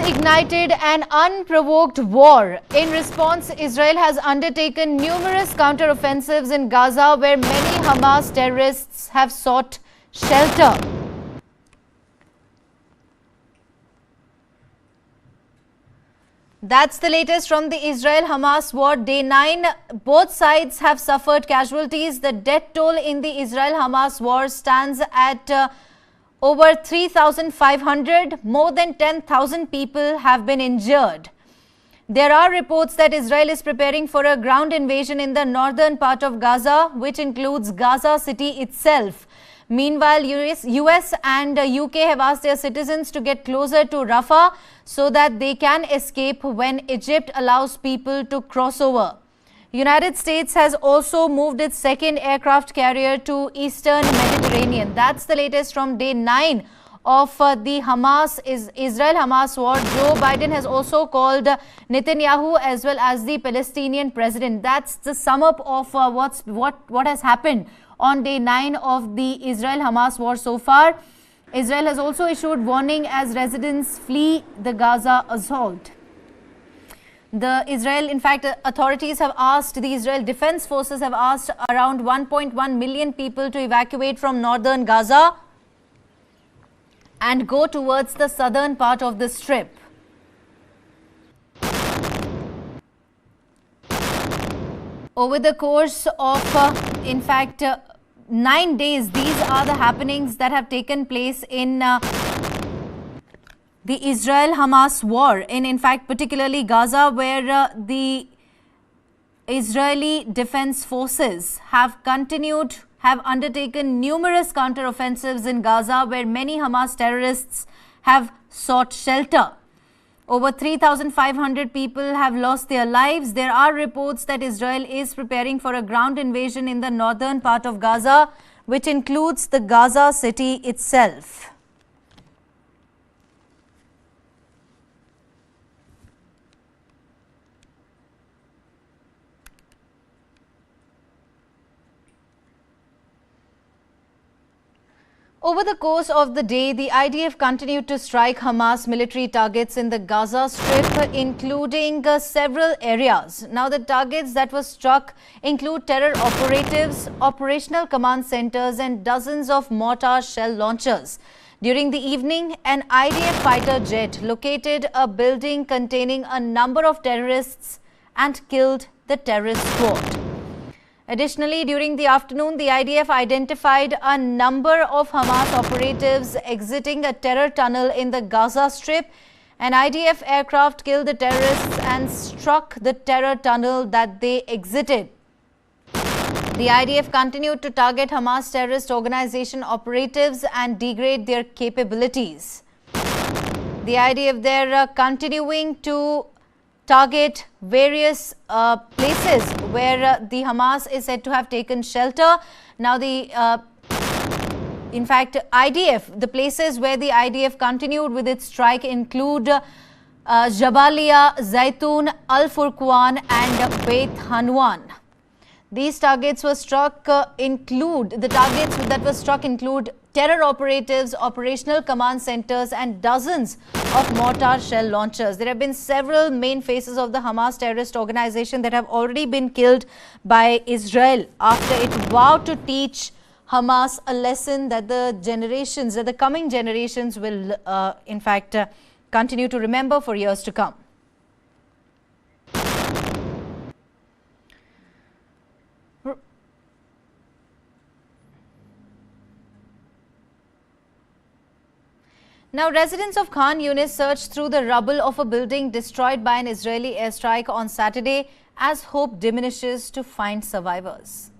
ignited an unprovoked war. In response, Israel has undertaken numerous counter-offensives in Gaza, where many Hamas terrorists have sought shelter. That's the latest from the Israel-Hamas war, day 9. Both sides have suffered casualties. The death toll in the Israel-Hamas war stands at over 3,500. More than 10,000 people have been injured. There are reports that Israel is preparing for a ground invasion in the northern part of Gaza, which includes Gaza city itself. Meanwhile, US and UK have asked their citizens to get closer to Rafah so that they can escape when Egypt allows people to cross over. United States has also moved its second aircraft carrier to Eastern Mediterranean. That's the latest from day 9 of the Israel-Hamas war. Joe Biden has also called Netanyahu as well as the Palestinian president. That's the sum up of what has happened on day 9 of the Israel-Hamas war so far. Israel has also issued warning as residents flee the Gaza assault. Authorities have asked, the Israel Defense Forces have asked around 1.1 million people to evacuate from northern Gaza and go towards the southern part of the strip. Over the course of, 9 days, these are the happenings that have taken place in the Israel-Hamas war, in fact, particularly Gaza, where the Israeli Defense Forces have undertaken numerous counter-offensives in Gaza, where many Hamas terrorists have sought shelter. Over 3,500 people have lost their lives. There are reports that Israel is preparing for a ground invasion in the northern part of Gaza, which includes the Gaza city itself. Over the course of the day, the IDF continued to strike Hamas military targets in the Gaza Strip, including several areas. Now, the targets that were struck include terror operatives, operational command centers, and dozens of mortar shell launchers. During the evening, an IDF fighter jet located a building containing a number of terrorists and killed the terrorist squad. Additionally, during the afternoon, the IDF identified a number of Hamas operatives exiting a terror tunnel in the Gaza Strip. An IDF aircraft killed the terrorists and struck the terror tunnel that they exited. The IDF continued to target Hamas terrorist organization operatives and degrade their capabilities. The IDF there continuing to target various places where the Hamas is said to have taken shelter. Now, the places where the IDF continued with its strike include Jabalia, Zaytun, Al Furqan and Beit Hanwan. These targets were struck include terror operatives, operational command centers and dozens of mortar shell launchers. There have been several main faces of the Hamas terrorist organization that have already been killed by Israel after it vowed to teach Hamas a lesson that the coming generations will continue to remember for years to come. Now, residents of Khan Yunis searched through the rubble of a building destroyed by an Israeli airstrike on Saturday as hope diminishes to find survivors.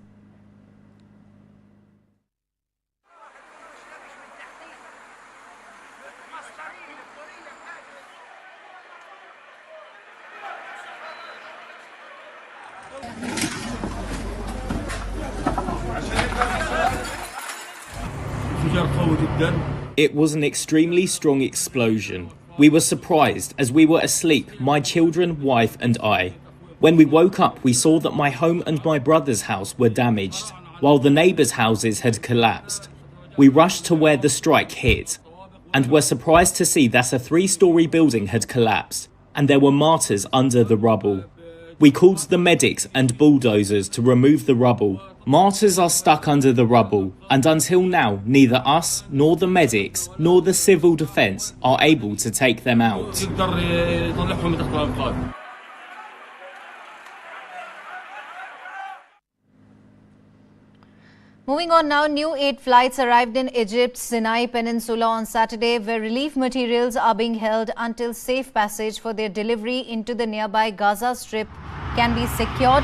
It was an extremely strong explosion. We were surprised as we were asleep, my children, wife and I. When we woke up, we saw that my home and my brother's house were damaged, while the neighbours' houses had collapsed. We rushed to where the strike hit. and were surprised to see that a 3-story building had collapsed and there were martyrs under the rubble. We called the medics and bulldozers to remove the rubble. Martyrs are stuck under the rubble, and until now, neither us, nor the medics, nor the civil defence are able to take them out. Moving on now, new 8 flights arrived in Egypt's Sinai Peninsula on Saturday, where relief materials are being held until safe passage for their delivery into the nearby Gaza Strip can be secured.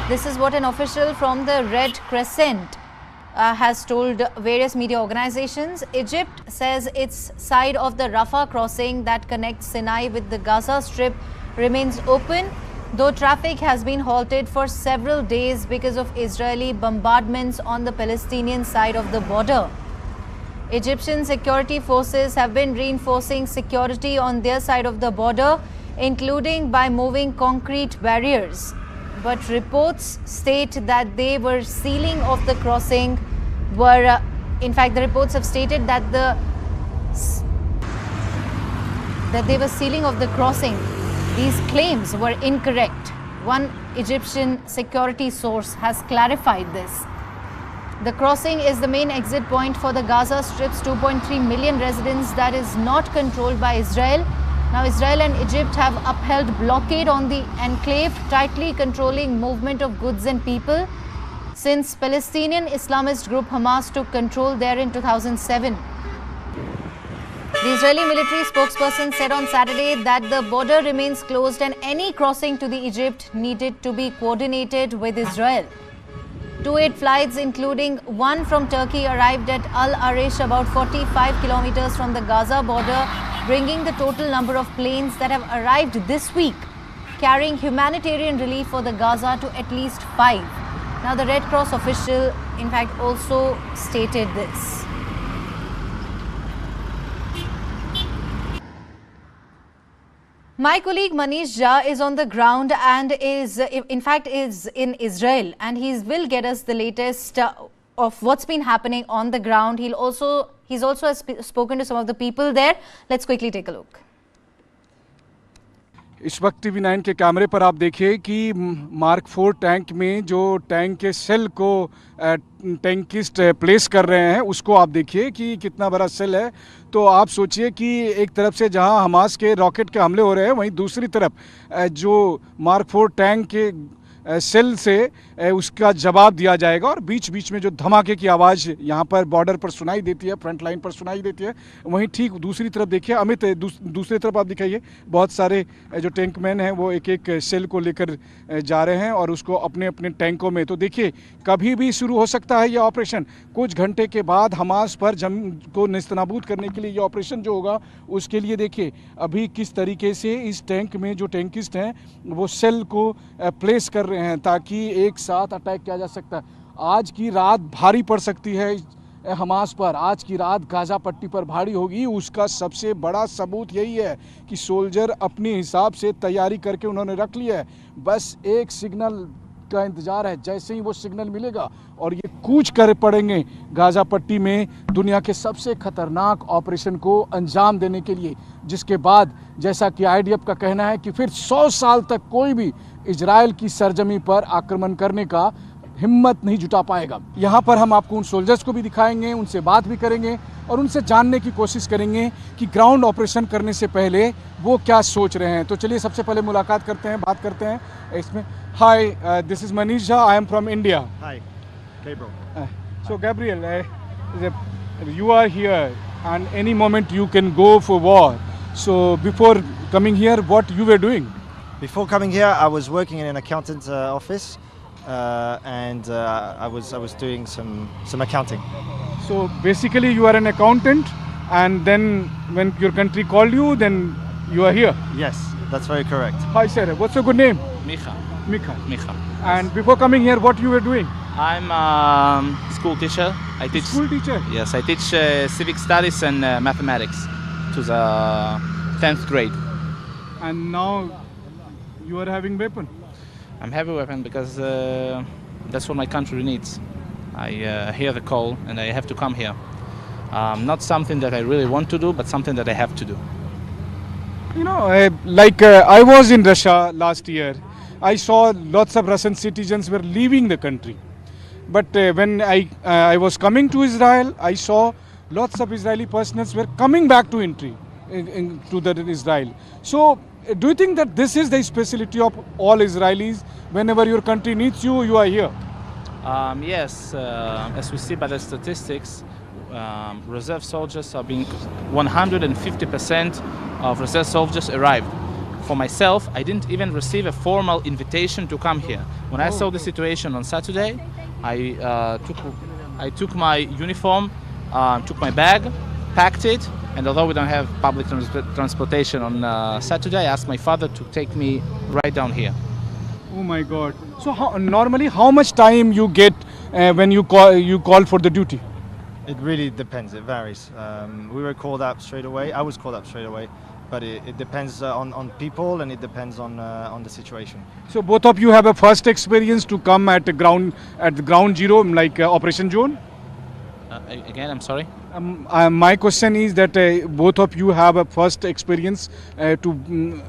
This is what an official from the Red Crescent has told various media organizations. Egypt says its side of the Rafah crossing that connects Sinai with the Gaza Strip remains open, though traffic has been halted for several days because of Israeli bombardments on the Palestinian side of the border. Egyptian security forces have been reinforcing security on their side of the border, including by moving concrete barriers. But reports state that they were sealing of the crossing in fact, the reports have stated that they were sealing of the crossing. These claims were incorrect. One Egyptian security source has clarified this. The crossing is the main exit point for the Gaza Strip's 2.3 million residents that is not controlled by Israel. Now, Israel and Egypt have upheld blockade on the enclave, tightly controlling movement of goods and people since Palestinian Islamist group Hamas took control there in 2007. The Israeli military spokesperson said on Saturday that the border remains closed and any crossing to the Egypt needed to be coordinated with Israel. 2 flights, including one from Turkey, arrived at Al Arish, about 45 kilometers from the Gaza border, bringing the total number of planes that have arrived this week carrying humanitarian relief for the Gaza to at least 5. Now, the Red Cross official, in fact, also stated this. My colleague Manish Jha is on the ground and is in Israel, and he will get us the latest of what's been happening on the ground. He's also spoken to some of the people there. Let's quickly take a look. इस वक्त DAY-9 के कैमरे पर आप देखिए कि mark 4 tank में जो टैंक के सेल को टैंकिस्ट प्लेस कर रहे हैं उसको आप देखिए कि कितना बड़ा सेल है। तो आप सोचिए कि एक तरफ से जहां हमास के रॉकेट के हमले हो रहे हैं, वहीं दूसरी तरफ जो मार्क 4 टैंक के सेल से उसका जवाब दिया जाएगा और बीच बीच में जो धमाके की आवाज़ यहाँ पर बॉर्डर पर सुनाई देती है, फ्रंट लाइन पर सुनाई देती है, वहीं ठीक दूसरी तरफ देखिए अमित, दूसरी तरफ आप दिखाइए, बहुत सारे जो टैंकमैन हैं वो एक एक सेल को लेकर जा रहे हैं और उसको अपने अपने टैंकों में। तो देखिए कभी भी शुरू हो सकता है ये ऑपरेशन। कुछ घंटे के बाद हमास पर को नेस्तनाबूद करने के लिए ये ऑपरेशन जो होगा, उसके लिए देखिए अभी किस तरीके से इस टैंक में जो टैंकिस्ट हैं वो सेल को प्लेस कर रहे हैं ताकि एक साथ अटैक किया जा सकता है। आज की रात भारी पड़ सकती है हमास पर, आज की रात गाजा पट्टी पर भारी होगी। उसका सबसे बड़ा सबूत यही है कि सोल्जर अपने हिसाब से तैयारी करके उन्होंने रख लिया है, बस एक सिग्नल का इंतजार है। जैसे ही वो सिग्नल मिलेगा और ये कूच कर पड़ेंगे गाजा पट्टी में दुनिया के सबसे खतरनाक ऑपरेशन को अंजाम देने के लिए, जिसके बाद जैसा कि IDF का कहना है कि फिर 100 साल तक कोई भी इजराइल की सरजमी पर आक्रमण करने का हिम्मत नहीं जुटा पाएगा। यहाँ पर हम आपको उन सोल्जर्स को भी दिखाएंगे, उनसे बात भी करेंगे और उनसे जानने की कोशिश करेंगे कि ग्राउंड ऑपरेशन करने से पहले वो क्या सोच रहे हैं। तो चलिए सबसे पहले मुलाकात करते हैं, बात करते हैं इसमें। Hi, this is Manish Jha, I am from India. Hi, Gabriel. So Gabriel, you are here and any moment you can go for war. So before coming here, what you were doing? Before coming here, I was working in an accountant's office, and I was doing some accounting. So basically, you are an accountant, and then when your country called you, then you are here. Yes, that's very correct. Hi, sir. What's your good name? Micha. Micha. And before coming here, what you were doing? I'm a school teacher. I teach. School teacher. Yes, I teach civic studies and mathematics to the 10th grade. And now you are having weapon. I'm having a weapon because that's what my country needs. I hear the call and I have to come here. Not something that I really want to do, but something that I have to do. You know, I was in Russia last year. I saw lots of Russian citizens were leaving the country. But when I was coming to Israel, I saw lots of Israeli persons were coming back to to Israel. So, do you think that this is the specialty of all Israelis? Whenever your country needs you, you are here. Yes, as we see by the statistics, reserve soldiers are being 150% of reserve soldiers arrived. For myself, I didn't even receive a formal invitation to come here. When I saw the situation on Saturday, I took my uniform, took my bag, packed it, and although we don't have public transportation on Saturday, I asked my father to take me right down here. Oh my God! So normally, how much time you get when you call for the duty? It really depends. It varies. We were called up straight away. I was called up straight away, but it depends on people, and it depends on the situation. So both of you have a first experience to come at the ground zero, like Operation Zone. Again, I'm sorry. My question is that both of you have a first experience to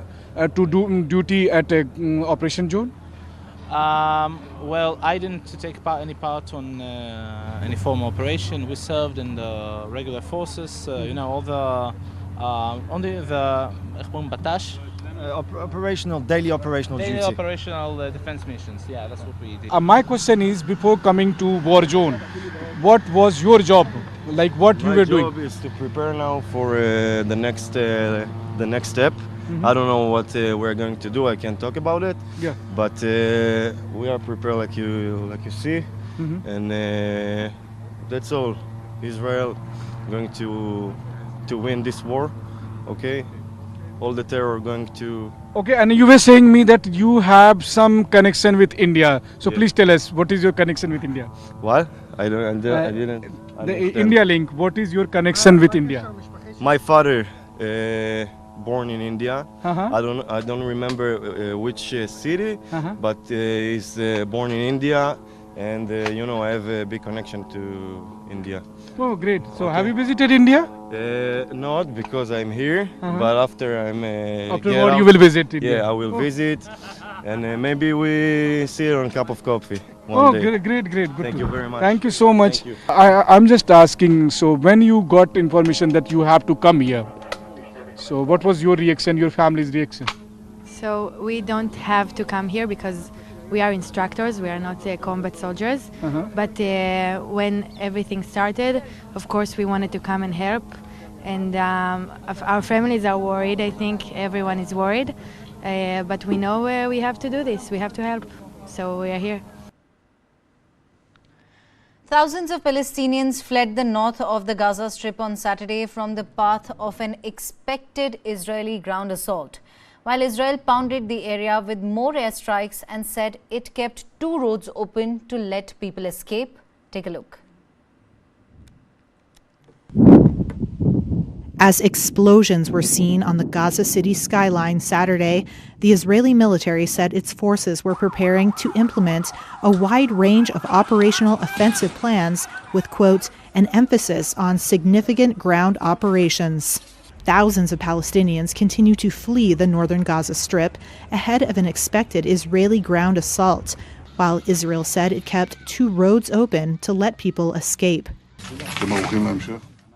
do duty at Operation Zone. Well, I didn't take any part on any formal operation. We served in the regular forces. You know, all the only the batash. Daily operational Daily duty. operational defense missions. Yeah, that's what we did. My question is, before coming to war zone, what was your job? Like what you were doing? My job is to prepare now for the next step. I don't know what we're going to do. I can't talk about it. Yeah. But we are prepared, like you see, and that's all. Israel going to win this war. Okay. All the terror going to. Okay, and you were saying me that you have some connection with India. So please tell us, what is your connection with India? What? I didn't. The understand. India link. What is your connection with India? My father. Born in India. Uh-huh. I don't remember which city, Uh-huh. but he's born in India, and you know, I have a big connection to India. Oh, great. So have Okay. you visited India? Not because I'm here, Uh-huh. but after I'm Afterward, you will visit India. Yeah, I will visit, and maybe we see on a cup of coffee one Oh, day. great. Good. Thank you very much. Thank you so much. Thank you. I'm just asking, so when you got information that you have to come here, so what was your reaction, your family's reaction? So we don't have to come here because we are instructors, we are not combat soldiers. Uh-huh. But when everything started, of course we wanted to come and help. And our families are worried, I think everyone is worried. But we know we have to do this, we have to help. So we are here. Thousands of Palestinians fled the north of the Gaza Strip on Saturday from the path of an expected Israeli ground assault, while Israel pounded the area with more airstrikes and said it kept 2 roads open to let people escape. Take a look. As explosions were seen on the Gaza City skyline Saturday, the Israeli military said its forces were preparing to implement a wide range of operational offensive plans with, quote, an emphasis on significant ground operations. Thousands of Palestinians continue to flee the northern Gaza Strip ahead of an expected Israeli ground assault, while Israel said it kept 2 roads open to let people escape.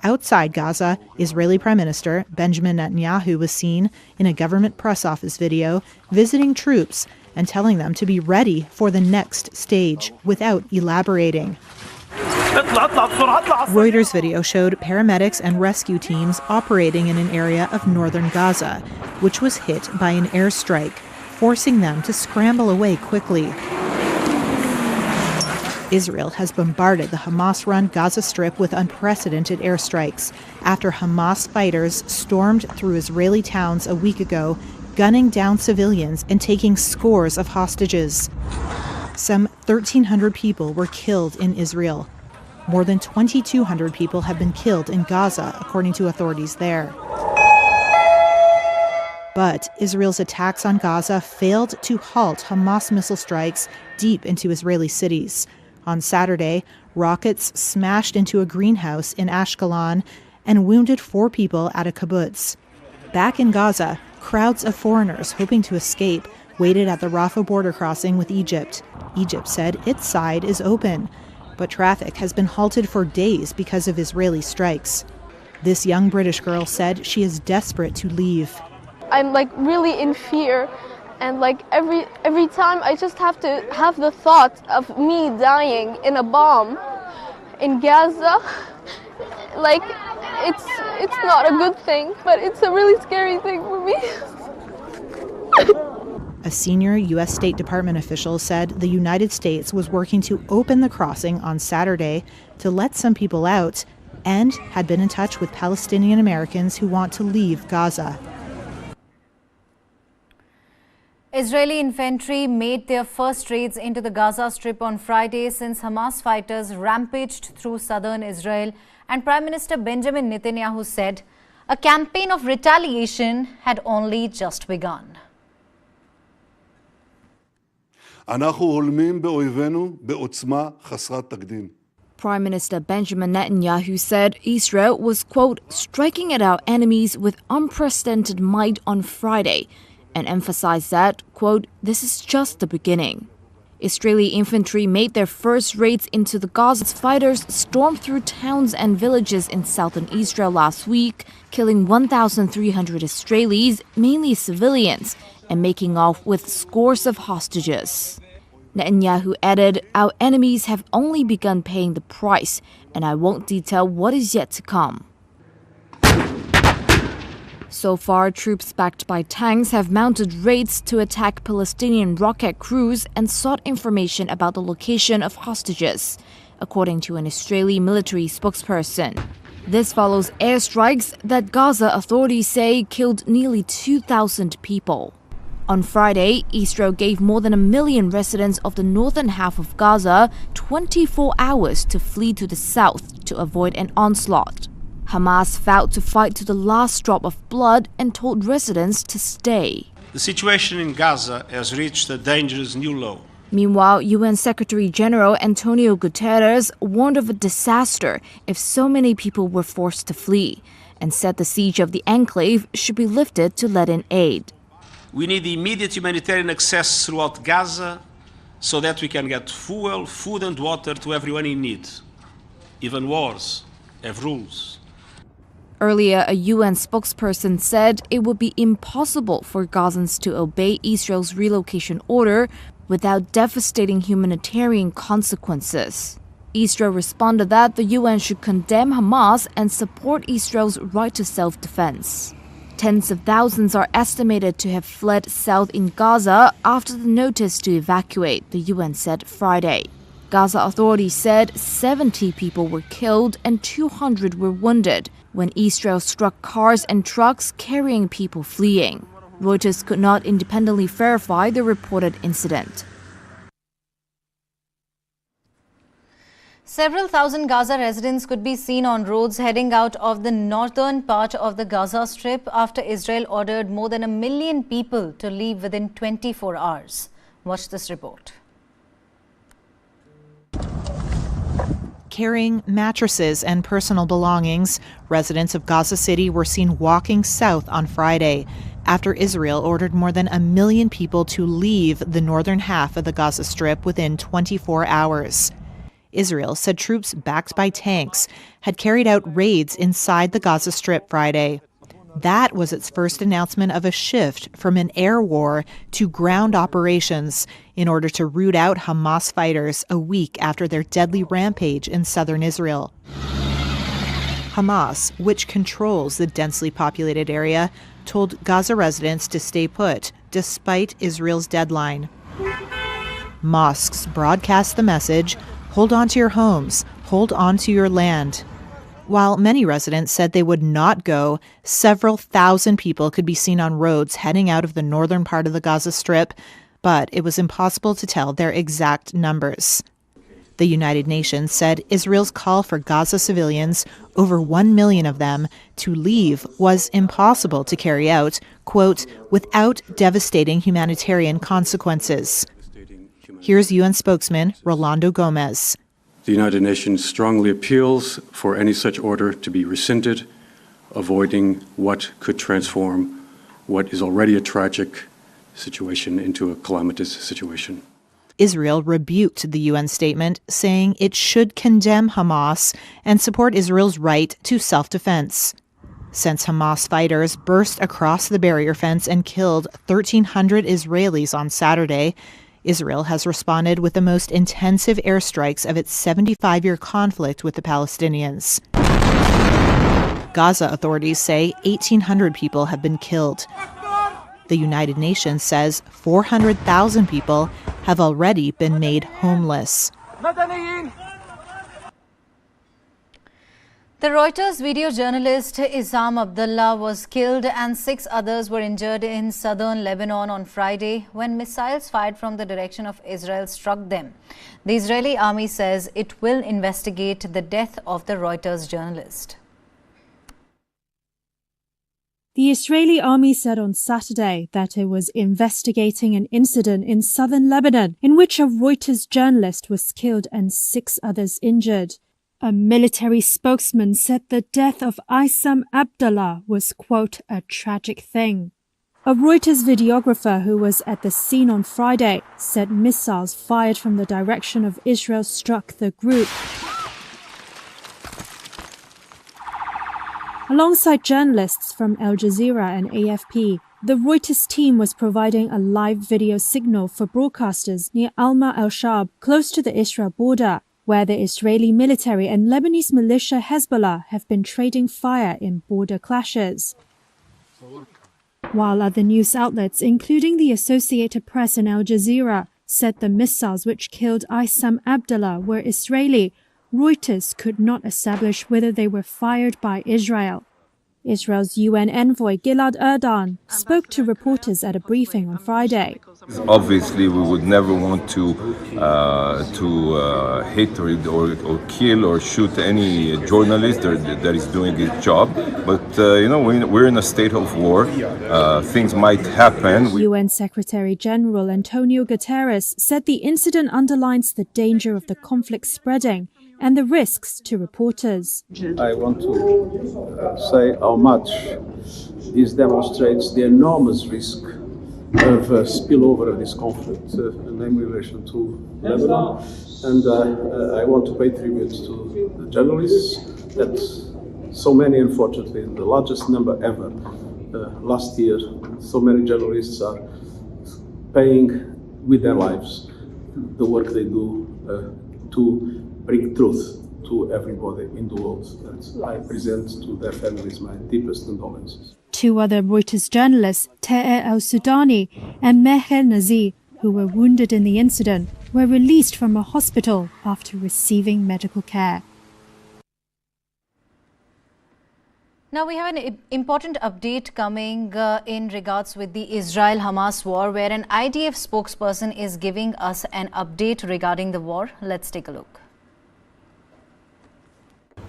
Outside Gaza, Israeli Prime Minister Benjamin Netanyahu was seen in a government press office video visiting troops and telling them to be ready for the next stage without elaborating. Reuters video showed paramedics and rescue teams operating in an area of northern Gaza, which was hit by an airstrike, forcing them to scramble away quickly. Israel has bombarded the Hamas-run Gaza Strip with unprecedented airstrikes after Hamas fighters stormed through Israeli towns a week ago, gunning down civilians and taking scores of hostages. Some 1,300 people were killed in Israel. More than 2,200 people have been killed in Gaza, according to authorities there. But Israel's attacks on Gaza failed to halt Hamas missile strikes deep into Israeli cities. On Saturday, rockets smashed into a greenhouse in Ashkelon and wounded 4 people at a kibbutz. Back in Gaza, crowds of foreigners hoping to escape waited at the Rafah border crossing with Egypt. Egypt said its side is open, but traffic has been halted for days because of Israeli strikes. This young British girl said she is desperate to leave. I'm really in fear, and every time I just have to have the thought of me dying in a bomb in Gaza. It's not a good thing, but it's a really scary thing for me. A senior U.S. State Department official said the United States was working to open the crossing on Saturday to let some people out and had been in touch with Palestinian Americans who want to leave Gaza. Israeli infantry made their first raids into the Gaza Strip on Friday since Hamas fighters rampaged through southern Israel, and Prime Minister Benjamin Netanyahu said a campaign of retaliation had only just begun. אנחנו הולמים באויבינו בעוצמה חסרת תקדים. Prime Minister Benjamin Netanyahu said Israel was, quote, striking at our enemies with unprecedented might on Friday, and emphasized that, quote, this is just the beginning. Israeli infantry made their first raids into the Gaza. Fighters stormed through towns and villages in southern Israel last week, killing 1,300 Israelis, mainly civilians, and making off with scores of hostages. Netanyahu added, our enemies have only begun paying the price, and I won't detail what is yet to come. So far, troops backed by tanks have mounted raids to attack Palestinian rocket crews and sought information about the location of hostages, according to an Israeli military spokesperson. This follows airstrikes that Gaza authorities say killed nearly 2,000 people. On Friday, Israel gave more than 1 million residents of the northern half of Gaza 24 hours to flee to the south to avoid an onslaught. Hamas vowed to fight to the last drop of blood and told residents to stay. The situation in Gaza has reached a dangerous new low. Meanwhile, UN Secretary General Antonio Guterres warned of a disaster if so many people were forced to flee, and said the siege of the enclave should be lifted to let in aid. We need immediate humanitarian access throughout Gaza so that we can get fuel, food and water to everyone in need. Even wars have rules. Earlier, a UN spokesperson said it would be impossible for Gazans to obey Israel's relocation order without devastating humanitarian consequences. Israel responded that the UN should condemn Hamas and support Israel's right to self-defense. Tens of thousands are estimated to have fled south in Gaza after the notice to evacuate, the UN said Friday. Gaza authorities said 70 people were killed and 200 were wounded when Israel struck cars and trucks carrying people fleeing. Reuters could not independently verify the reported incident. Several thousand Gaza residents could be seen on roads heading out of the northern part of the Gaza Strip after Israel ordered more than 1 million people to leave within 24 hours. Watch this report. Carrying mattresses and personal belongings, residents of Gaza City were seen walking south on Friday after Israel ordered more than 1 million people to leave the northern half of the Gaza Strip within 24 hours. Israel said troops backed by tanks had carried out raids inside the Gaza Strip Friday. That was its first announcement of a shift from an air war to ground operations in order to root out Hamas fighters a week after their deadly rampage in southern Israel. Hamas, which controls the densely populated area, told Gaza residents to stay put despite Israel's deadline. Mosques broadcast the message, hold on to your homes, hold on to your land. While many residents said they would not go, several thousand people could be seen on roads heading out of the northern part of the Gaza Strip, but it was impossible to tell their exact numbers. The United Nations said Israel's call for Gaza civilians, over 1 million of them, to leave was impossible to carry out, quote, without devastating humanitarian consequences. Here's UN spokesman Rolando Gomez. The United Nations strongly appeals for any such order to be rescinded, avoiding what could transform what is already a tragic situation into a calamitous situation. Israel rebuked the UN statement, saying it should condemn Hamas and support Israel's right to self-defense. Since Hamas fighters burst across the barrier fence and killed 1,300 Israelis on Saturday, Israel has responded with the most intensive airstrikes of its 75-year conflict with the Palestinians. Gaza authorities say 1,800 people have been killed. The United Nations says 400,000 people have already been made homeless. The Reuters video journalist Issam Abdullah was killed and 6 others were injured in southern Lebanon on Friday when missiles fired from the direction of Israel struck them. The Israeli army says it will investigate the death of the Reuters journalist. The Israeli army said on Saturday that it was investigating an incident in southern Lebanon in which a Reuters journalist was killed and 6 others injured. A military spokesman said the death of Issam Abdullah was, quote, a tragic thing. A Reuters videographer who was at the scene on Friday said missiles fired from the direction of Israel struck the group. Alongside journalists from Al Jazeera and AFP, the Reuters team was providing a live video signal for broadcasters near Alma al-Shab, close to the Israel border, where the Israeli military and Lebanese militia Hezbollah have been trading fire in border clashes. While other news outlets, including the Associated Press and Al Jazeera, said the missiles which killed Issam Abdullah were Israeli, Reuters could not establish whether they were fired by Israel. Israel's UN envoy Gilad Erdan spoke to reporters at a briefing on Friday. Obviously, we would never want to hit or kill or shoot any journalist that is doing his job. But, we're in a state of war. Things might happen. UN Secretary General Antonio Guterres said the incident underlines the danger of the conflict spreading and the risks to reporters. I want to say how much this demonstrates the enormous risk of spillover of this conflict, namely in relation to Lebanon. And I want to pay tribute to the journalists that so many, unfortunately, the largest number ever last year, so many journalists are paying with their lives the work they do to bring truth to everybody in the world. And I present to their families my deepest condolences. 2 other Reuters journalists, Te'er al-Sudani and Meher Nazir, who were wounded in the incident, were released from a hospital after receiving medical care. Now we have an important update coming in regards with the Israel-Hamas war, where an IDF spokesperson is giving us an update regarding the war. Let's take a look.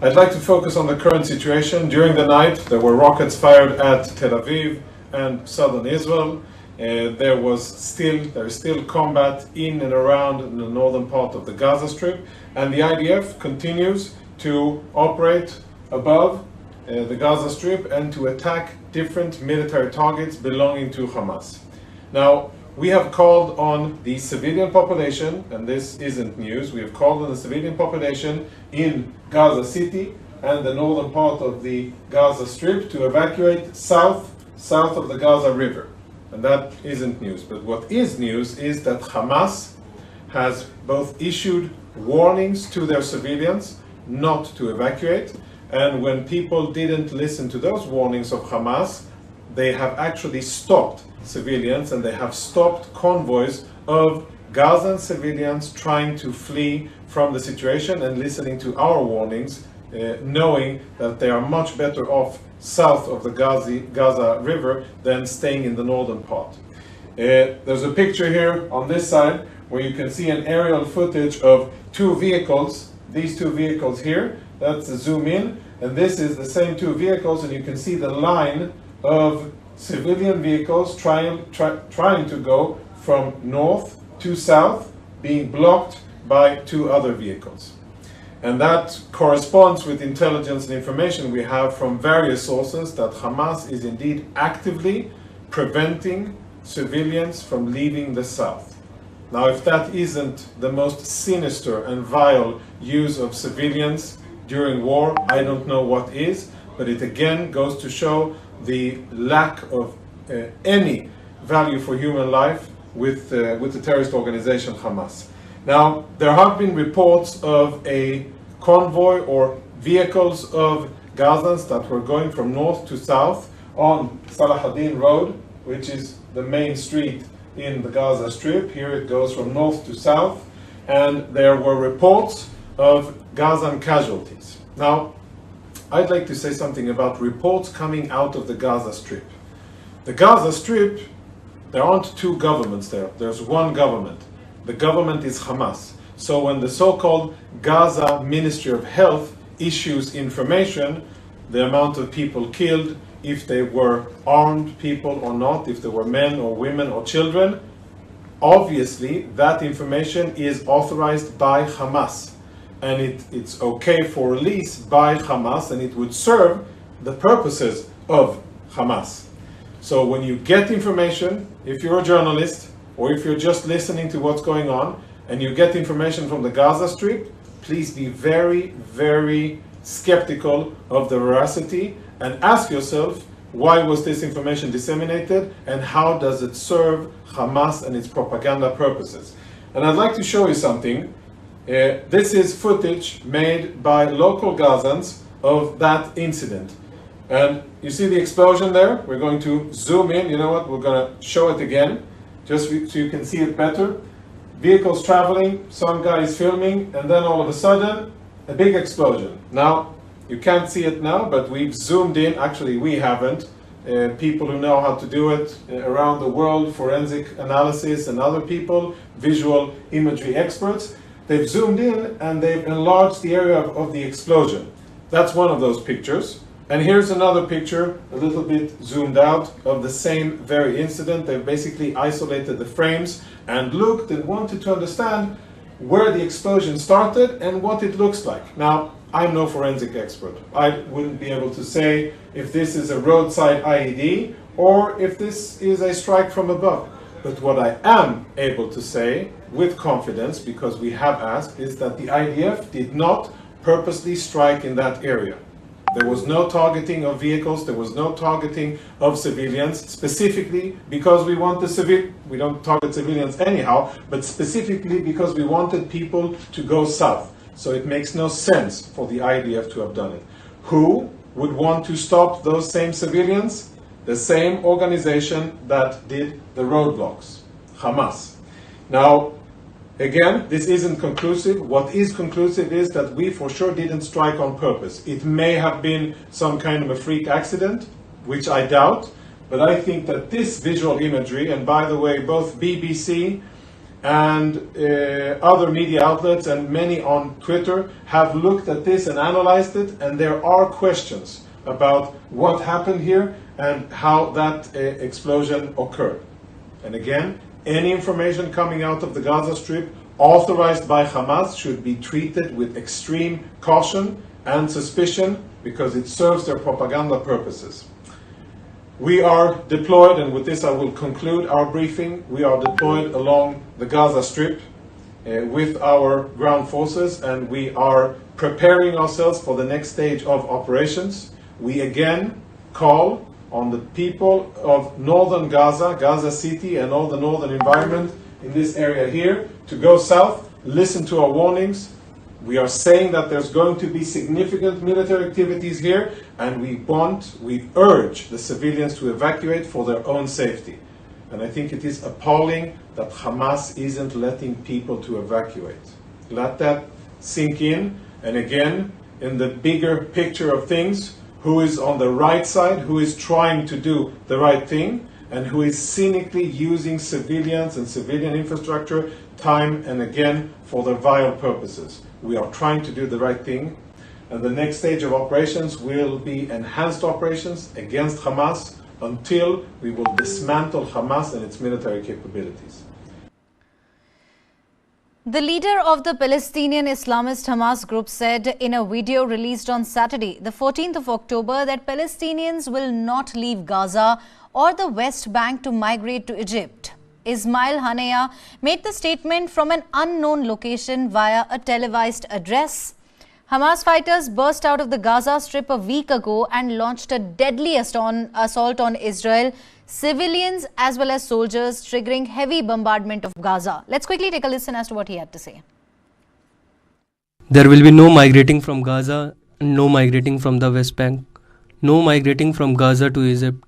I'd like to focus on the current situation. During the night, there were rockets fired at Tel Aviv and southern Israel. There is still combat in and around the northern part of the Gaza Strip, and the IDF continues to operate above the Gaza Strip and to attack different military targets belonging to Hamas. Now, we have called on the civilian population, and this isn't news, we have called on the civilian population in Gaza City and the northern part of the Gaza Strip to evacuate south of the Gaza River. And that isn't news. But what is news is that Hamas has both issued warnings to their civilians not to evacuate, and when people didn't listen to those warnings of Hamas, they have actually stopped civilians and they have stopped convoys of Gazan civilians trying to flee from the situation and listening to our warnings, knowing that they are much better off south of the Gaza River than staying in the northern part. There's a picture here on this side where you can see an aerial footage of 2 vehicles, these 2 vehicles here. That's a zoom in, and this is the same 2 vehicles, and you can see the line of civilian vehicles trying to go from north to south being blocked by 2 other vehicles. And that corresponds with intelligence and information we have from various sources that Hamas is indeed actively preventing civilians from leaving the south. Now, if that isn't the most sinister and vile use of civilians during war, I don't know what is, but it again goes to show the lack of any value for human life with the terrorist organization Hamas. Now, there have been reports of a convoy or vehicles of Gazans that were going from north to south on Salahuddin Road, which is the main street in the Gaza Strip. Here it goes from north to south, and there were reports of Gazan casualties. Now, I'd like to say something about reports coming out of the Gaza Strip. The Gaza Strip, there aren't 2 governments there. There's one government. The government is Hamas. So when the so-called Gaza Ministry of Health issues information, the amount of people killed, if they were armed people or not, if they were men or women or children, obviously that information is authorized by Hamas. And it's okay for release by Hamas, and it would serve the purposes of Hamas. So when you get information, if you're a journalist, or if you're just listening to what's going on, and you get information from the Gaza Strip, please be very, very skeptical of the veracity and ask yourself, why was this information disseminated, and how does it serve Hamas and its propaganda purposes? And I'd like to show you something. This is footage made by local Gazans of that incident. And you see the explosion there? We're going to zoom in. You know what? We're going to show it again, just so you can see it better. Vehicles traveling, some guy is filming, and then all of a sudden, a big explosion. Now, you can't see it now, but we've zoomed in. Actually, we haven't. People who know how to do it around the world, forensic analysis and other people, visual imagery experts, they've zoomed in and they've enlarged the area of the explosion. That's one of those pictures. And here's another picture, a little bit zoomed out, of the same very incident. They've basically isolated the frames and looked and wanted to understand where the explosion started and what it looks like. Now, I'm no forensic expert. I wouldn't be able to say if this is a roadside IED or if this is a strike from above. But what I am able to say with confidence, because we have asked, is that the IDF did not purposely strike in that area. There was no targeting of vehicles, there was no targeting of civilians, specifically because we want we don't target civilians anyhow, but specifically because we wanted people to go south. So it makes no sense for the IDF to have done it. Who would want to stop those same civilians? The same organization that did the roadblocks, Hamas. Now, again, this isn't conclusive. What is conclusive is that we for sure didn't strike on purpose. It may have been some kind of a freak accident, which I doubt, but I think that this visual imagery, and by the way, both BBC and other media outlets and many on Twitter have looked at this and analyzed it, and there are questions about what happened here and how that explosion occurred. And again, any information coming out of the Gaza Strip authorized by Hamas should be treated with extreme caution and suspicion because it serves their propaganda purposes. We are deployed, and with this I will conclude our briefing, we are deployed along the Gaza Strip with our ground forces, and we are preparing ourselves for the next stage of operations. We again call on the people of northern Gaza, Gaza City, and all the northern environment in this area here to go south, listen to our warnings. We are saying that there's going to be significant military activities here, and we urge the civilians to evacuate for their own safety. And I think it is appalling that Hamas isn't letting people to evacuate. Let that sink in, and again, in the bigger picture of things, who is on the right side, who is trying to do the right thing, and who is cynically using civilians and civilian infrastructure time and again for their vile purposes. We are trying to do the right thing, and the next stage of operations will be enhanced operations against Hamas until we will dismantle Hamas and its military capabilities. The leader of the Palestinian Islamist Hamas group said in a video released on Saturday, the 14th of October, that Palestinians will not leave Gaza or the West Bank to migrate to Egypt. Ismail Haniyeh made the statement from an unknown location via a televised address. Hamas fighters burst out of the Gaza Strip a week ago and launched a deadly assault on Israel, civilians as well as soldiers, triggering heavy bombardment of Gaza. Let's quickly take a listen as to what he had to say. There will be no migrating from Gaza, no migrating from the West Bank, no migrating from Gaza to Egypt.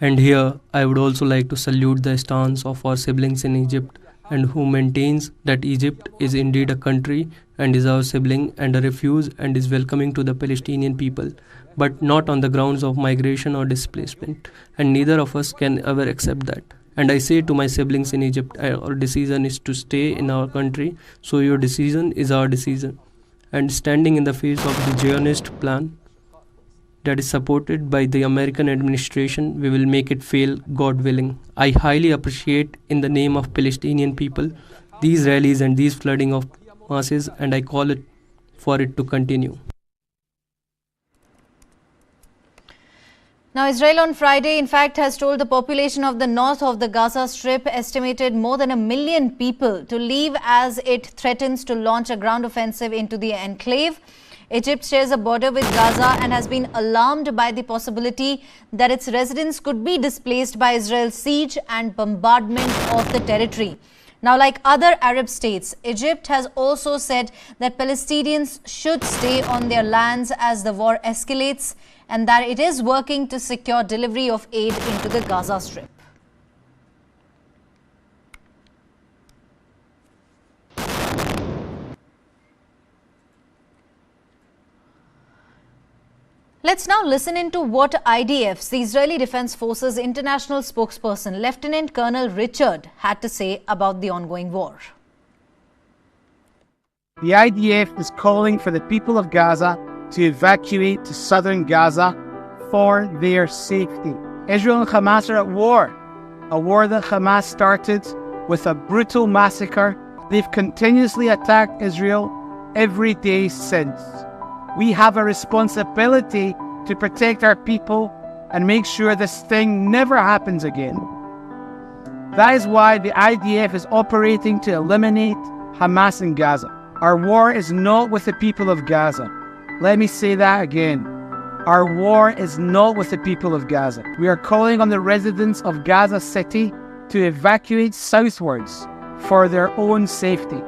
And here, I would also like to salute the stance of our siblings in Egypt and who maintains that Egypt is indeed a country and is our sibling and a refuge and is welcoming to the Palestinian people, but not on the grounds of migration or displacement, and neither of us can ever accept that. And I say to my siblings in Egypt, our decision is to stay in our country, so your decision is our decision. And standing in the face of the Zionist plan that is supported by the American administration, we will make it fail, God willing. I highly appreciate, in the name of Palestinian people, these rallies and these flooding of masses, and I call it for it to continue. Now, Israel on Friday, in fact, has told the population of the north of the Gaza Strip, estimated more than 1 million people, to leave as it threatens to launch a ground offensive into the enclave. Egypt shares a border with Gaza and has been alarmed by the possibility that its residents could be displaced by Israel's siege and bombardment of the territory. Now, like other Arab states, Egypt has also said that Palestinians should stay on their lands as the war escalates, and that it is working to secure delivery of aid into the Gaza Strip. Let's now listen into what IDF's, the Israeli Defense Forces international spokesperson, Lieutenant Colonel Richard, had to say about the ongoing war. The IDF is calling for the people of Gaza to evacuate to southern Gaza for their safety. Israel and Hamas are at war, a war that Hamas started with a brutal massacre. They've continuously attacked Israel every day since. We have a responsibility to protect our people and make sure this thing never happens again. That is why the IDF is operating to eliminate Hamas in Gaza. Our war is not with the people of Gaza. Let me say that again. Our war is not with the people of Gaza. We are calling on the residents of Gaza City to evacuate southwards for their own safety.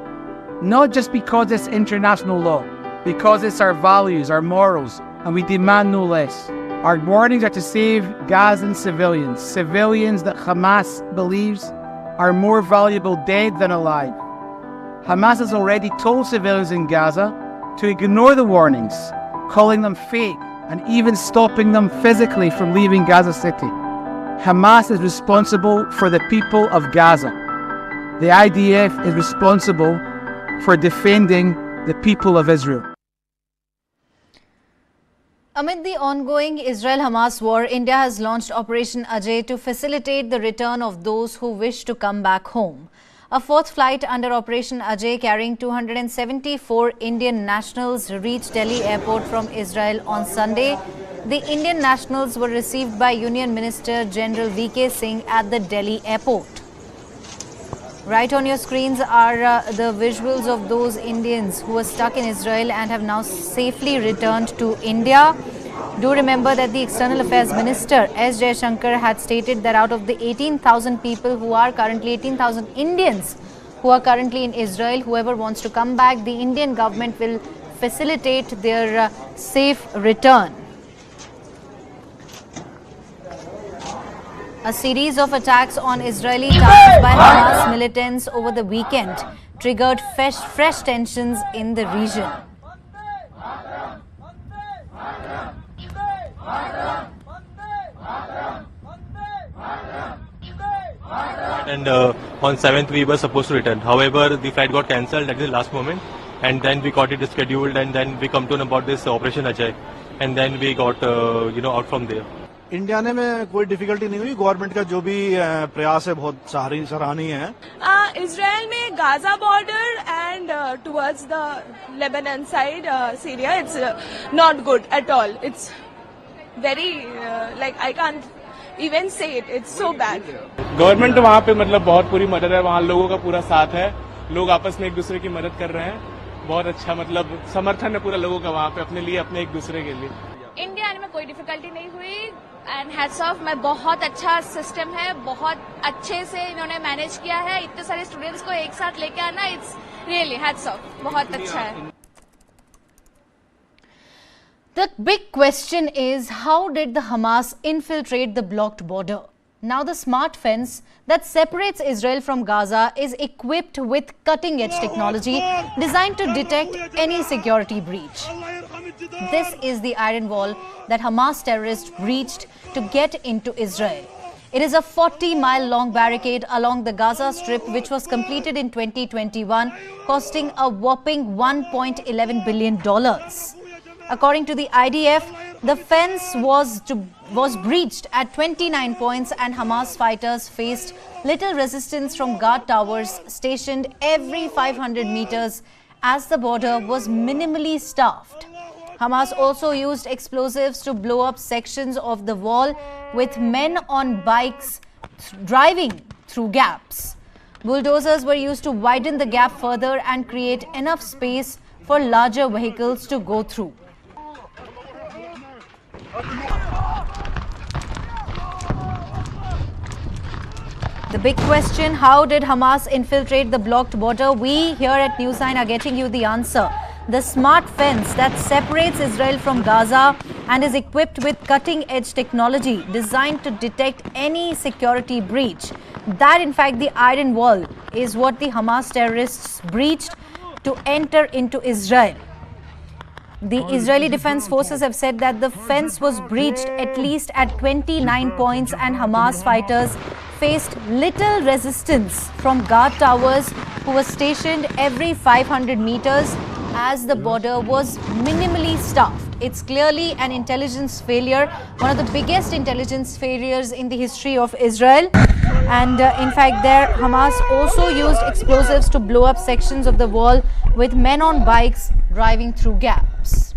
Not just because it's international law, because it's our values, our morals, and we demand no less. Our warnings are to save Gazan civilians, civilians that Hamas believes are more valuable dead than alive. Hamas has already told civilians in Gaza to ignore the warnings, calling them fake, and even stopping them physically from leaving Gaza City. Hamas is responsible for the people of Gaza. The IDF is responsible for defending the people of Israel. Amid the ongoing Israel-Hamas war, India has launched Operation Ajay to facilitate the return of those who wish to come back home. A fourth flight under Operation Ajay carrying 274 Indian nationals reached Delhi airport from Israel on Sunday. The Indian nationals were received by Union Minister General V.K. Singh at the Delhi airport. Right on your screens are the visuals of those Indians who were stuck in Israel and have now safely returned to India. Do remember that the External Affairs Minister S. Jaishankar had stated that out of the 18,000 people who are currently, 18,000 Indians who are currently in Israel, whoever wants to come back, the Indian government will facilitate their safe return. A series of attacks on Israeli towns by Hamas militants over the weekend triggered fresh tensions in the region. And on 7th we were supposed to return. However, the flight got cancelled at the last moment, and then we got it rescheduled, and then we come to know about this Operation Ajay, and then we got out from there. India ने में कोई difficulty नहीं हुई, government का जो भी प्रयास है बहुत सराहनीय है। Israel में Gaza border and towards the Lebanon side, Syria, it's not good at all. It's very like I can't even say it. It's so bad. Government वहाँ पे मतलब बहुत पूरी मदद है, वहाँ लोगों का पूरा साथ है, लोग आपस में एक दूसरे की मदद कर रहे हैं, बहुत अच्छा मतलब समर्थन है पूरा लोगों का वहाँ पे अपने लिए, अपने एक दूसरे के लिए। इंडिया में कोई डिफिकल्टी नहीं हुई एंड हैट्स ऑफ, मैं बहुत अच्छा सिस्टम है, बहुत अच्छे से इन्होंने मैनेज किया है, इतने सारे स्टूडेंट्स को एक साथ लेके आना, इट्स रियली हैट्स ऑफ, बहुत अच्छा है। The big question is, how did the Hamas infiltrate the blocked border? Now the smart fence that separates Israel from Gaza is equipped with cutting-edge technology designed to detect any security breach. This is the iron wall that Hamas terrorists breached to get into Israel. It is a 40-mile-long barricade along the Gaza Strip, which was completed in 2021, costing a whopping $1.11 billion. According to the IDF, the fence was breached at 29 points and Hamas fighters faced little resistance from guard towers stationed every 500 meters as the border was minimally staffed. Hamas also used explosives to blow up sections of the wall with men on bikes driving through gaps. Bulldozers were used to widen the gap further and create enough space for larger vehicles to go through. The big question, how did Hamas infiltrate the blocked border? We here at News9 are getting you the answer. The smart fence that separates Israel from Gaza and is equipped with cutting-edge technology designed to detect any security breach. That, in fact, the iron wall is what the Hamas terrorists breached to enter into Israel. The Israeli Defense Forces have said that the fence was breached at least at 29 points and Hamas fighters faced little resistance from guard towers who were stationed every 500 meters as the border was minimally staffed. It's clearly an intelligence failure, one of the biggest intelligence failures in the history of Israel. And in fact, there Hamas also used explosives to blow up sections of the wall with men on bikes driving through gaps.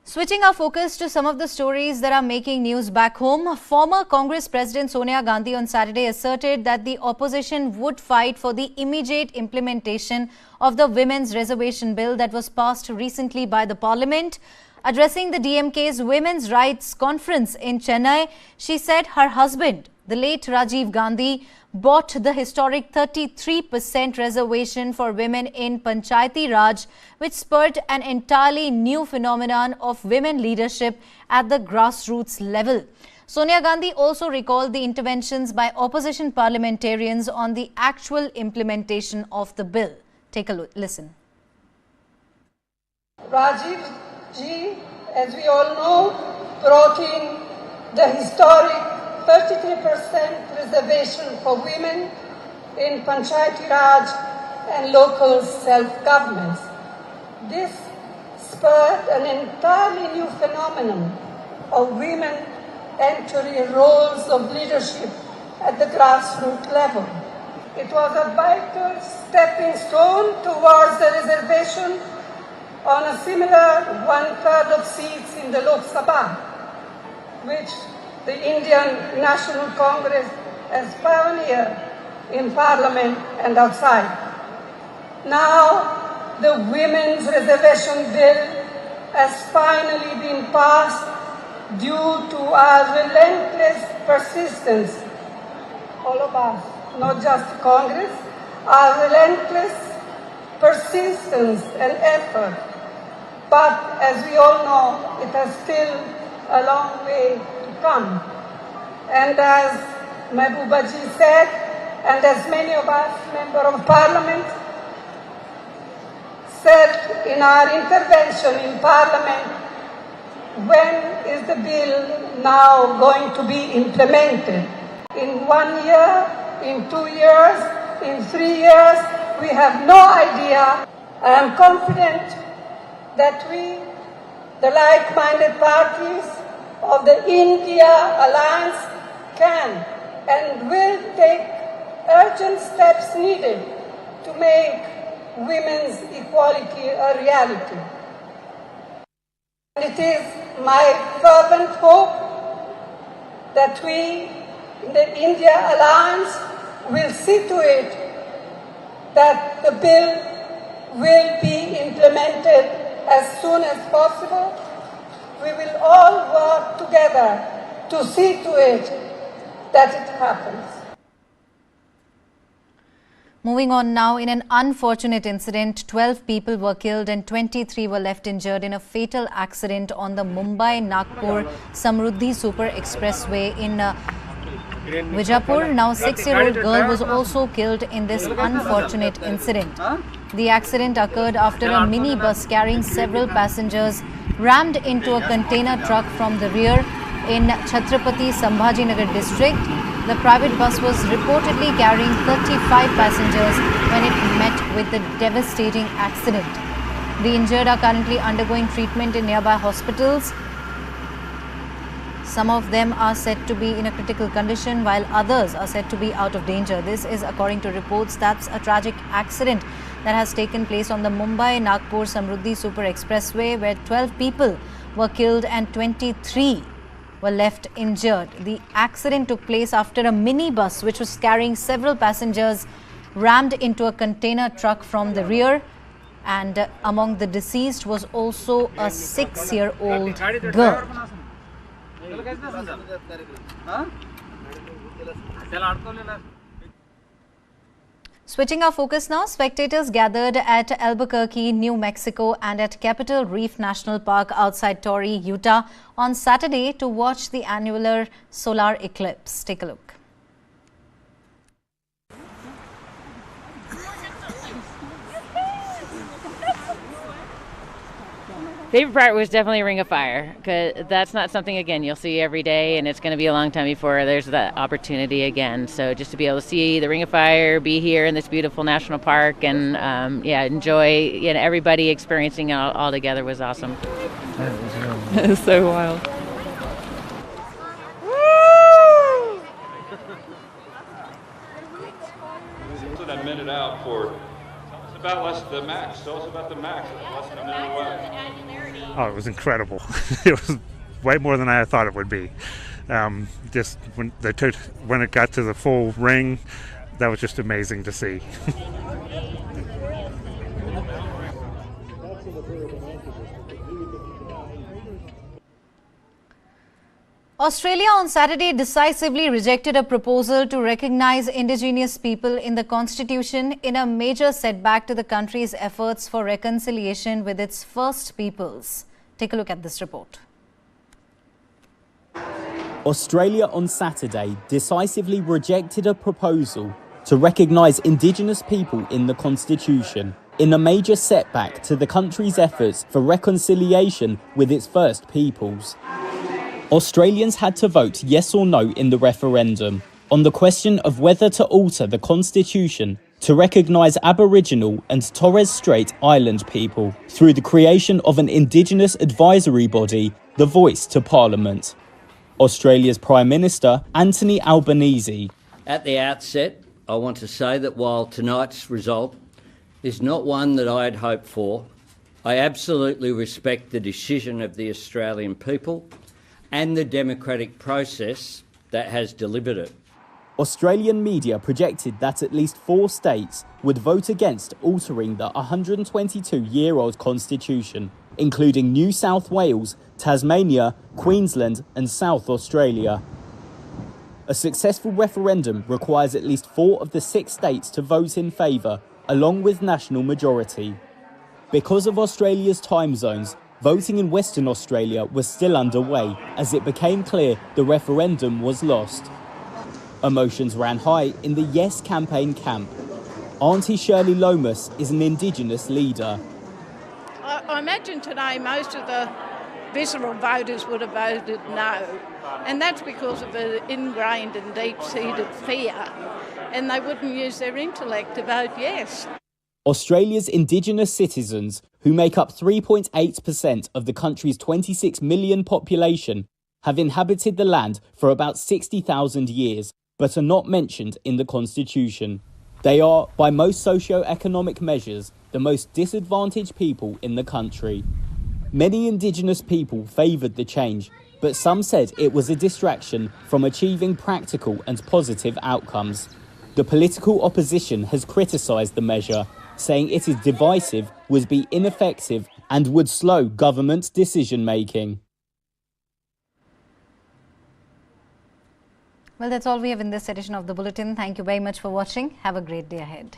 Switching our focus to some of the stories that are making news back home, former Congress President Sonia Gandhi on Saturday asserted that the opposition would fight for the immediate implementation of the Women's Reservation Bill that was passed recently by the Parliament. Addressing the DMK's Women's Rights Conference in Chennai, she said her husband, the late Rajiv Gandhi, bought the historic 33% reservation for women in Panchayati Raj, which spurred an entirely new phenomenon of women leadership at the grassroots level. Sonia Gandhi also recalled the interventions by opposition parliamentarians on the actual implementation of the bill. Take a listen. Rajiv ji, as we all know, brought in the historic 33% reservation for women in Panchayati Raj and local self-governments. This spurred an entirely new phenomenon of women entering roles of leadership at the grassroots level. It was a vital stepping stone towards the reservation on a similar 1/3 of seats in the Lok Sabha, which the Indian National Congress has pioneered in Parliament and outside. Now, the Women's Reservation Bill has finally been passed due to our relentless persistence, all of us, not just Congress, our relentless persistence and effort. But as we all know, it has still a long way to come. And as Mehbooba ji said, and as many of us, Members of Parliament, said in our intervention in Parliament, when is the bill now going to be implemented? In 1 year, in 2 years, in 3 years? we have no idea. I am confident that we, the like-minded parties of the India Alliance, can and will take urgent steps needed to make women's equality a reality. And it is my fervent hope that we in the India Alliance will see to it that the bill will be implemented as soon as possible. We will all work together to see to it that it happens. Moving on now, in an unfortunate incident, 12 people were killed and 23 were left injured in a fatal accident on the Mumbai-Nagpur Samruddhi Super Expressway in Vijapur. Now, 6-year-old girl was also killed in this unfortunate incident. The accident occurred after a minibus carrying several passengers rammed into a container truck from the rear in Chhatrapati Sambhajinagar district. The private bus was reportedly carrying 35 passengers when it met with the devastating accident. The injured are currently undergoing treatment in nearby hospitals. Some of them are said to be in a critical condition, while others are said to be out of danger. This is according to reports. That's a tragic accident that has taken place on the Mumbai-Nagpur Samruddhi Super Expressway, where 12 people were killed and 23 were left injured. The accident took place after a minibus, which was carrying several passengers, rammed into a container truck from the rear. And among the deceased was also a 6-year-old girl. Switching our focus now, spectators gathered at Albuquerque, New Mexico and at Capitol Reef National Park outside Torrey, Utah on Saturday to watch the annular solar eclipse. Take a look. Favorite part was definitely Ring of Fire, because that's not something, again, you'll see every day, and it's going to be a long time before there's that opportunity again. So just to be able to see the Ring of Fire, be here in this beautiful national park, and enjoy everybody experiencing it all together was awesome. It was so wild. So that minute out for about less the max. Tell us about the max. Less than a minute away. Oh, it was incredible. It was way more than I thought it would be. Just when it got to the full ring, that was just amazing to see. Australia on Saturday decisively rejected a proposal to recognize indigenous people in the constitution in a major setback to the country's efforts for reconciliation with its First Peoples. Take a look at this report. Australia on Saturday decisively rejected a proposal to recognise Indigenous people in the Constitution in a major setback to the country's efforts for reconciliation with its First Peoples. Australians had to vote yes or no in the referendum on the question of whether to alter the Constitution to recognise Aboriginal and Torres Strait Island people through the creation of an Indigenous advisory body, the Voice to Parliament. Australia's Prime Minister, Anthony Albanese. At the outset, I want to say that while tonight's result is not one that I had hoped for, I absolutely respect the decision of the Australian people and the democratic process that has delivered it. Australian media projected that at least 4 states would vote against altering the 122-year-old constitution, including New South Wales, Tasmania, Queensland and South Australia. A successful referendum requires at least 4 of the 6 states to vote in favour, along with national majority. Because of Australia's time zones, voting in Western Australia was still underway as it became clear the referendum was lost. Emotions ran high in the Yes campaign camp. Auntie Shirley Lomas is an Indigenous leader. I imagine today most of the visceral voters would have voted no, and that's because of an ingrained and deep-seated fear, and they wouldn't use their intellect to vote yes. Australia's Indigenous citizens, who make up 3.8% of the country's 26 million population, have inhabited the land for about 60,000 years, but are not mentioned in the Constitution. They are, by most socio-economic measures, the most disadvantaged people in the country. Many Indigenous people favoured the change, but some said it was a distraction from achieving practical and positive outcomes. The political opposition has criticised the measure, saying it is divisive, would be ineffective and would slow government decision-making. Well, that's all we have in this edition of the Bulletin. Thank you very much for watching. Have a great day ahead.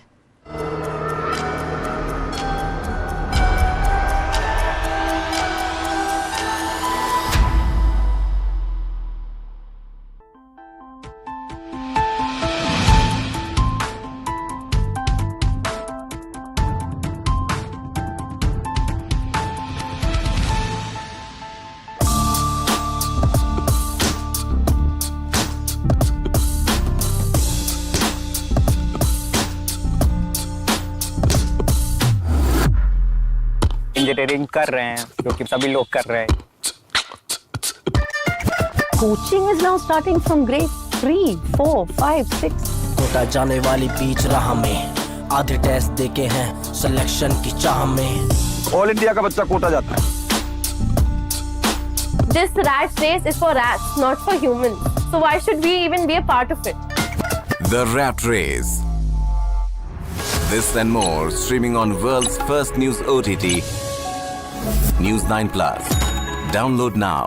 Engineering कर रहे हैं जो कि सभी लोग कर रहे हैं Coaching is now starting from grade 3, 4, 5, 6. Kota जाने वाली बीच राह में आधे टेस्ट देके हैं सिलेक्शन की चाह में ऑल इंडिया का बच्चा कोटा जाता है This rat race is for rats, not for humans. So why should we even be a part of it? The Rat Race. This and more streaming on world's first news OTT, News 9 Plus. Download now.